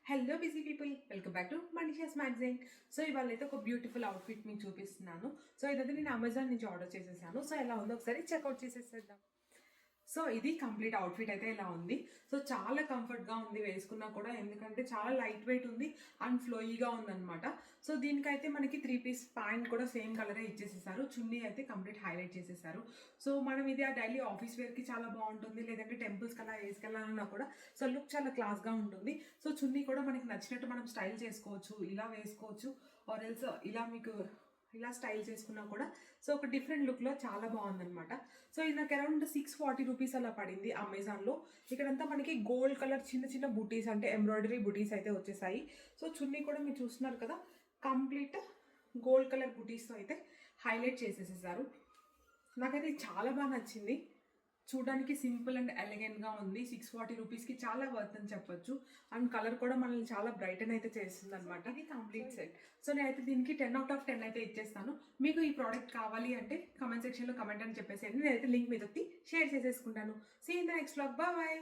Hello busy people, welcome back to Manisha's magazine. So ఇవాళ అయితే ఒక బ్యూటిఫుల్ అవుట్ఫిట్ మీకు చూపిస్తున్నాను. సో ఇదైతే నేను అమెజాన్ నుంచి ఆర్డర్ చేసేసాను. సో ఎలా ఉందో ఒకసారి చెక్అవుట్ చేసేసేద్దాం. సో ఇది కంప్లీట్ అవుట్ఫిట్ అయితే ఇలా ఉంది. సో చాలా కంఫర్ట్గా ఉంది వేసుకున్నా కూడా, ఎందుకంటే చాలా లైట్ వెయిట్ ఉంది అండ్ ఫ్లోయీగా ఉందన్నమాట. సో దీనికైతే మనకి 3 పీస్ ప్యాంట్ కూడా సేమ్ కలరే ఇచ్చేసేసారు. చున్నీ అయితే కంప్లీట్ హైలైట్ చేసేసారు. సో మనం ఇది ఆ డైలీ ఆఫీస్ వేర్కి చాలా బాగుంటుంది, లేదంటే టెంపుల్స్కి అలా వేసుకెళ్ళాలన్నా కూడా సో లుక్ చాలా క్లాస్గా ఉంటుంది. సో చున్నీ కూడా మనకి నచ్చినట్టు మనం స్టైల్ చేసుకోవచ్చు, ఇలా వేసుకోవచ్చు, ఆర్ ఎల్స్ ఇలా మీకు ఇలా స్టైల్ చేసుకున్నా కూడా సో ఒక డిఫరెంట్ లుక్లో చాలా బాగుందనమాట. సో ఇది నాకు అరౌండ్ 640 రూపీస్ అలా పడింది అమెజాన్లో. ఇక్కడంతా మనకి గోల్డ్ కలర్ చిన్న చిన్న బుటీస్, అంటే ఎంబ్రాయిడరీ బుటీస్ అయితే వచ్చేసాయి. సో చున్నీ కూడా మీరు చూస్తున్నారు కదా, కంప్లీట్ గోల్డ్ కలర్ బుటీస్తో అయితే హైలైట్ చేసేసేసారు. నాకైతే చాలా బాగా నచ్చింది. చూడడానికి సింపుల్ అండ్ ఎలిగెంట్గా ఉంది. 640 రూపీస్కి చాలా వర్త్ అని చెప్పొచ్చు. అండ్ కలర్ కూడా మనల్ని చాలా బ్రైటన్ అయితే చేస్తుంది అనమాట. ఇది కంప్లీట్ సెట్. సో నేనైతే దీనికి 10/10 అయితే ఇచ్చేస్తాను. మీకు ఈ ప్రోడక్ట్ కావాలి అంటే కమెంట్ సెక్షన్లో కమెంట్ అని చెప్పేసి నేనైతే లింక్ మీద షేర్ చేసేసుకుంటాను. See in the next vlog. Bye.